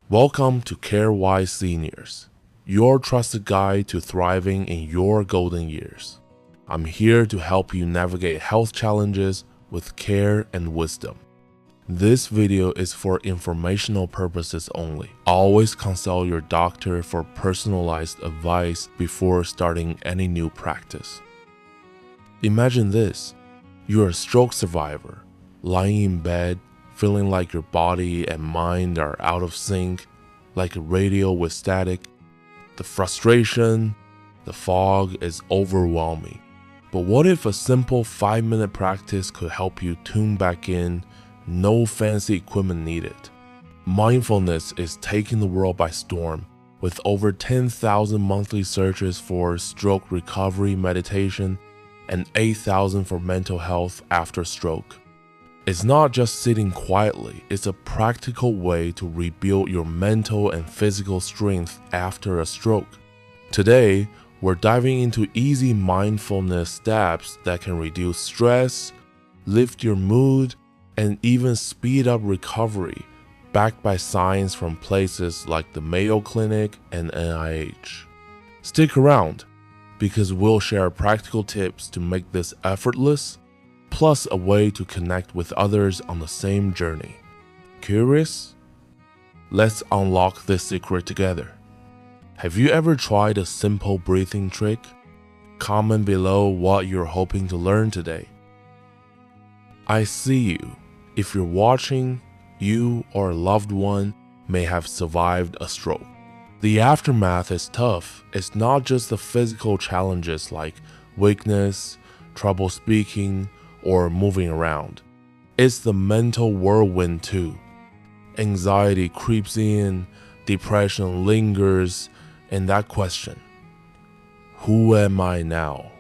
Welcome to CareWise Seniors, your trusted guide to thriving in your golden years. I'm here to help you navigate health challenges with care and wisdom. This video is for informational purposes only. Always consult your doctor for personalized advice before starting any new practice. Imagine this: you're a stroke survivor, lying in bed, feeling like your body and mind are out of sync, like a radio with static. The frustration, the fog is overwhelming. But what if a simple 5-minute practice could help you tune back in? No fancy equipment needed. Mindfulness is taking the world by storm, with over 10,000 monthly searches for stroke recovery meditation and 8,000 for mental health after stroke. It's not just sitting quietly, it's a practical way to rebuild your mental and physical strength after a stroke. Today, we're diving into easy mindfulness steps that can reduce stress, lift your mood, and even speed up recovery, backed by science from places like the Mayo Clinic and NIH. Stick around, because we'll share practical tips to make this effortless, plus a way to connect with others on the same journey. Curious? Let's unlock this secret together. Have you ever tried a simple breathing trick? Comment below what you're hoping to learn today. I see you. If you're watching, you or a loved one may have survived a stroke. The aftermath is tough. It's not just the physical challenges like weakness, trouble speaking, or moving around. It's the mental whirlwind too. Anxiety creeps in, depression lingers, and that question, who am I now,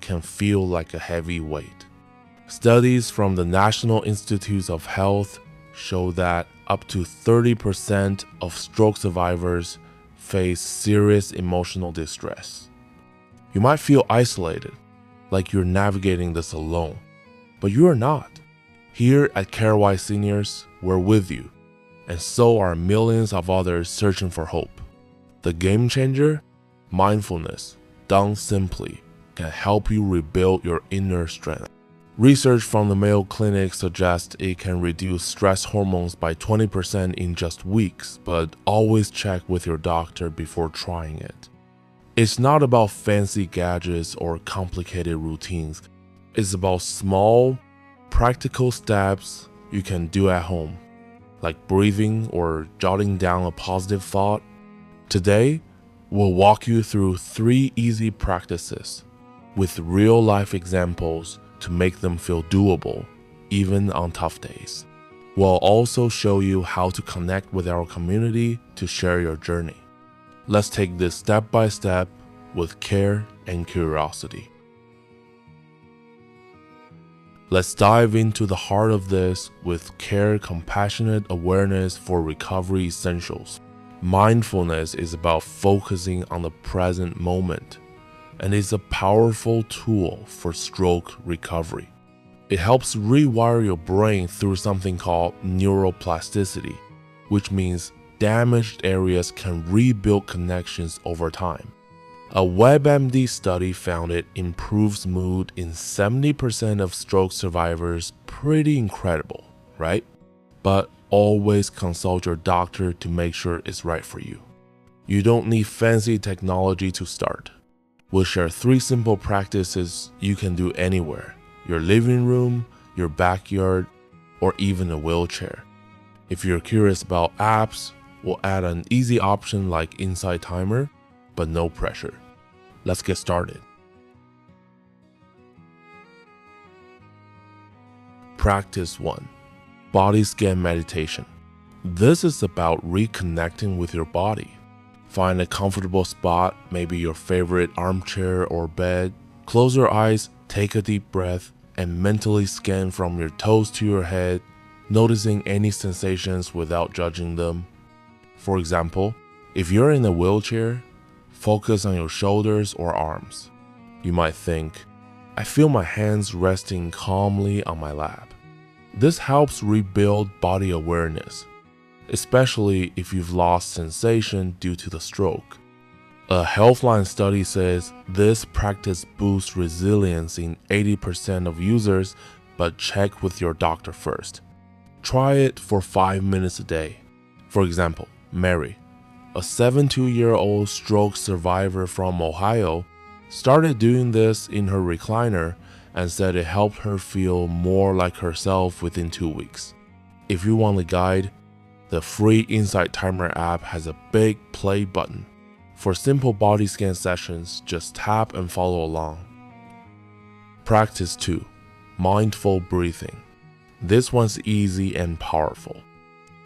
can feel like a heavy weight. Studies from the National Institutes of Health show that up to 30% of stroke survivors face serious emotional distress. You might feel isolated, like you're navigating this alone, but you are not. Here at CareWise Seniors, we're with you, and so are millions of others searching for hope. The game changer, mindfulness, done simply, can help you rebuild your inner strength. Research from the Mayo Clinic suggests it can reduce stress hormones by 20% in just weeks, but always check with your doctor before trying it. It's not about fancy gadgets or complicated routines. It's about small, practical steps you can do at home, like breathing or jotting down a positive thought. Today, we'll walk you through 3 easy practices with real-life examples to make them feel doable, even on tough days. We'll also show you how to connect with our community to share your journey. Let's take this step by step with care and curiosity. Let's dive into the heart of this with care, compassionate awareness for recovery essentials. Mindfulness is about focusing on the present moment, and is a powerful tool for stroke recovery. It helps rewire your brain through something called neuroplasticity, which means damaged areas can rebuild connections over time. A WebMD study found it improves mood in 70% of stroke survivors. Pretty incredible, right? But always consult your doctor to make sure it's right for you. You don't need fancy technology to start. We'll share 3 simple practices you can do anywhere: your living room, your backyard, or even a wheelchair. If you're curious about apps, we'll add an easy option like Insight Timer, but no pressure. Let's get started. Practice 1. Body scan meditation. This is about reconnecting with your body. Find a comfortable spot, maybe your favorite armchair or bed. Close your eyes, take a deep breath, and mentally scan from your toes to your head, noticing any sensations without judging them. For example, if you're in a wheelchair, focus on your shoulders or arms. You might think, I feel my hands resting calmly on my lap. This helps rebuild body awareness. especially if you've lost sensation due to the stroke. A Healthline study says this practice boosts resilience in 80% of users, but check with your doctor first. Try it for 5 minutes a day. For example, Mary, a 72-year-old stroke survivor from Ohio, started doing this in her recliner and said it helped her feel more like herself within 2 weeks. If you want a guide, the free Insight Timer app has a big play button. For simple body scan sessions, just tap and follow along. Practice 2. Mindful breathing. This one's easy and powerful.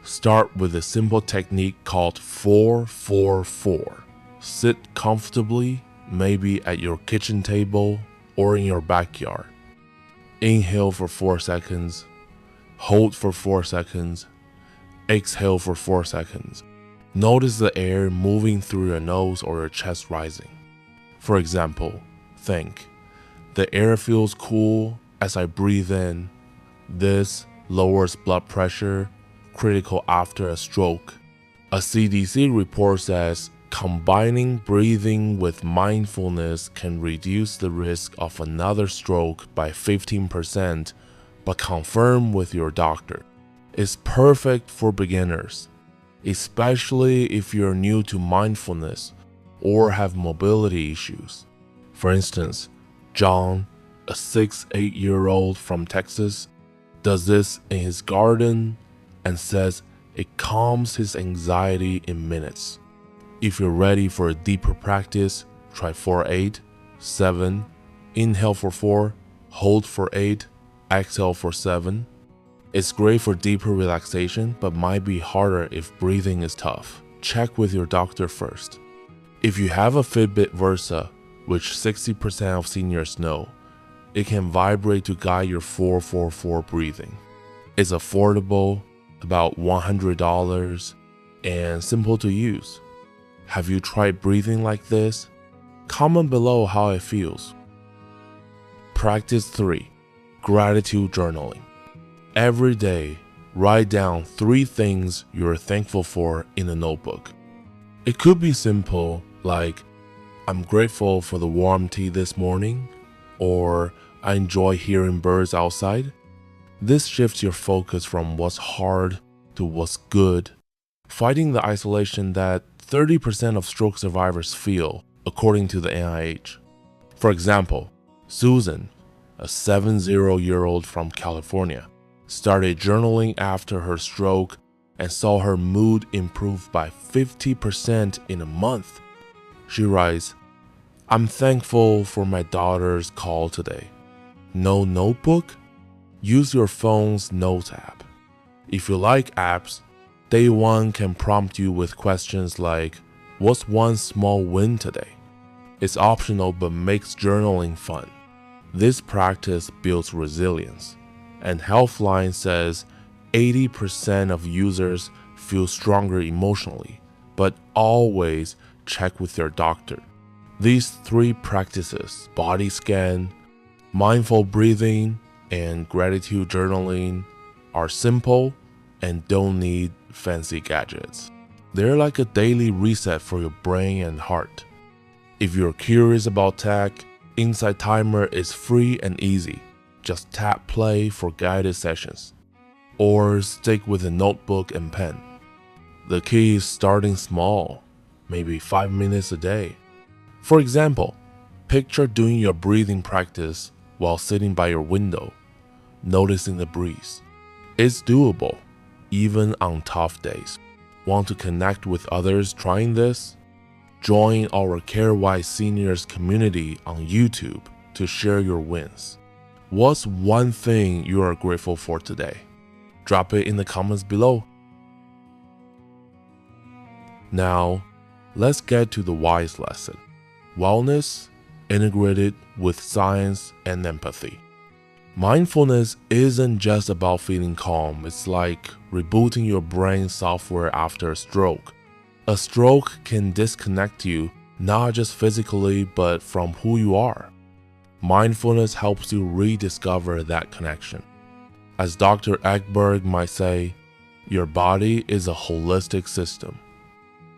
Start with a simple technique called 4-4-4. Sit comfortably, maybe at your kitchen table or in your backyard. Inhale for 4 seconds, hold for 4 seconds, exhale for 4 seconds. Notice the air moving through your nose or your chest rising. For example, think, the air feels cool as I breathe in. This lowers blood pressure, critical after a stroke. A CDC report says combining breathing with mindfulness can reduce the risk of another stroke by 15%, but confirm with your doctor. It's perfect for beginners, especially if you're new to mindfulness or have mobility issues. For instance, John, a 6-8-year-old from Texas, does this in his garden and says it calms his anxiety in minutes. If you're ready for a deeper practice, try 4-8, 7, inhale for 4, hold for 8, exhale for 7. It's great for deeper relaxation, but might be harder if breathing is tough. Check with your doctor first. If you have a Fitbit Versa, which 60% of seniors know, it can vibrate to guide your 4-4-4 breathing. It's affordable, about $100, and simple to use. Have you tried breathing like this? Comment below how it feels. Practice 3. Gratitude journaling. Every day, write down 3 things you're thankful for in a notebook. It could be simple, like, I'm grateful for the warm tea this morning, or I enjoy hearing birds outside. This shifts your focus from what's hard to what's good, fighting the isolation that 30% of stroke survivors feel, according to the NIH. For example, Susan, a 70-year-old from California, started journaling after her stroke and saw her mood improve by 50% in a month. She writes, I'm thankful for my daughter's call today. No notebook? Use your phone's Notes app. If you like apps, Day 1 can prompt you with questions like, what's one small win today? It's optional but makes journaling fun. This practice builds resilience, and Healthline says 80% of users feel stronger emotionally, but always check with their doctor. These 3 practices, body scan, mindful breathing, and gratitude journaling, are simple and don't need fancy gadgets. They're like a daily reset for your brain and heart. If you're curious about tech, Insight Timer is free and easy. Just tap play for guided sessions, or stick with a notebook and pen. The key is starting small, maybe 5 minutes a day. For example, picture doing your breathing practice while sitting by your window, noticing the breeze. It's doable, even on tough days. Want to connect with others trying this? Join our CareWise Seniors community on YouTube to share your wins. What's one thing you are grateful for today? Drop it in the comments below. Now, let's get to the WISE lesson. Wellness integrated with science and empathy. Mindfulness isn't just about feeling calm. It's like rebooting your brain software after a stroke. A stroke can disconnect you, not just physically, but from who you are. Mindfulness helps you rediscover that connection. As Dr. Ekberg might say, Your body is a holistic system.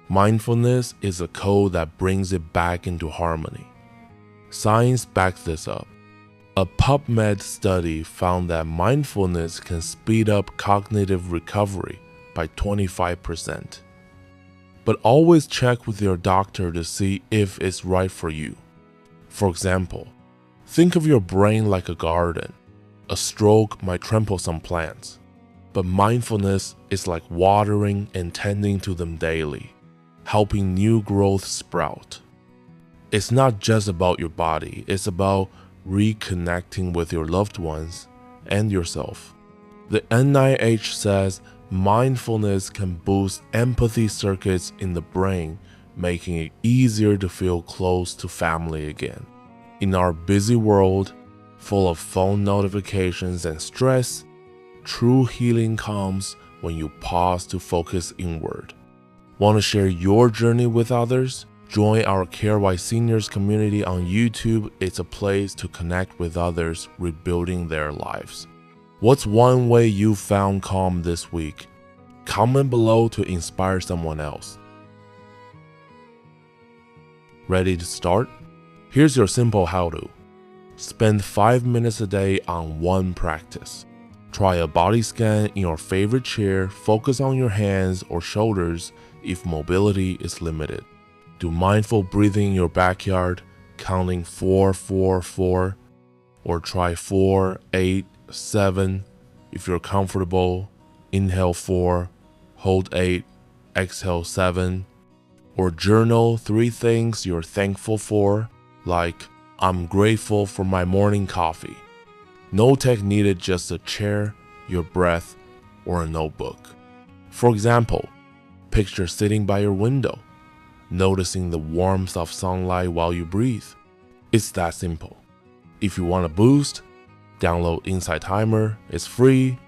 Mindfulness is a code that brings it back into harmony. Science backs this up. A PubMed study found that mindfulness can speed up cognitive recovery by 25%. But always check with your doctor to see if it's right for you. For example, think of your brain like a garden. A stroke might trample some plants, but mindfulness is like watering and tending to them daily, helping new growth sprout. It's not just about your body, it's about reconnecting with your loved ones and yourself. The NIH says mindfulness can boost empathy circuits in the brain, making it easier to feel close to family again. In our busy world, full of phone notifications and stress, true healing comes when you pause to focus inward. Want to share your journey with others? Join our CareWise Seniors community on YouTube. It's a place to connect with others rebuilding their lives. What's one way you found calm this week? Comment below to inspire someone else. Ready to start? Here's your simple how-to. Spend 5 minutes a day on one practice. Try a body scan in your favorite chair. Focus on your hands or shoulders if mobility is limited. Do mindful breathing in your backyard, counting 4, 4, 4, or try 4, 8, 7. If you're comfortable, inhale 4, hold 8, exhale 7. Or journal 3 things you're thankful for, like I'm grateful for my morning coffee. No tech needed, just a chair, your breath, or a notebook. For example, picture sitting by your window, noticing the warmth of sunlight while you breathe. It's that simple. If you want a boost, download Insight Timer. It's free,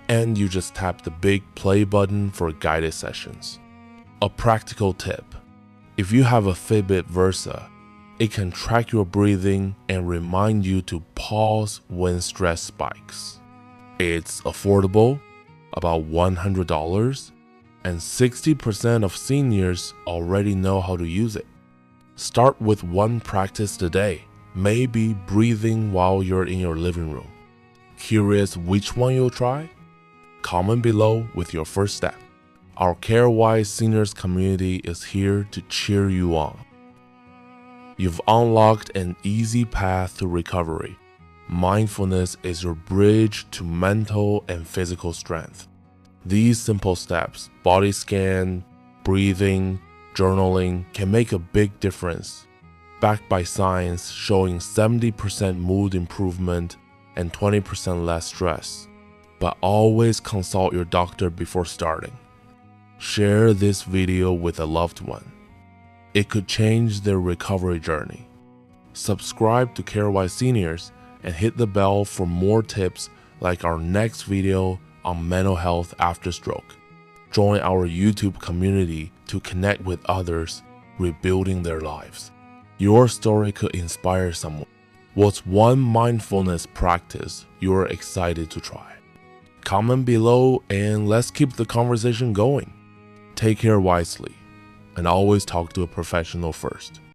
and you just tap the big play button for guided sessions. A practical tip: if you have a Fitbit Versa, it can track your breathing and remind you to pause when stress spikes. It's affordable, about $100, and 60% of seniors already know how to use it. Start with one practice today, maybe breathing while you're in your living room. Curious which one you'll try? Comment below with your first step. Our CareWise Seniors community is here to cheer you on. You've unlocked an easy path to recovery. Mindfulness is your bridge to mental and physical strength. These simple steps, body scan, breathing, journaling, can make a big difference. Backed by science showing 70% mood improvement and 20% less stress. But always consult your doctor before starting. Share this video with a loved one. It could change their recovery journey. Subscribe to CareWise Seniors and hit the bell for more tips like our next video on mental health after stroke. Join our YouTube community to connect with others rebuilding their lives. Your story could inspire someone. What's one mindfulness practice you're excited to try? Comment below and let's keep the conversation going. Take care wisely and always talk to a professional first.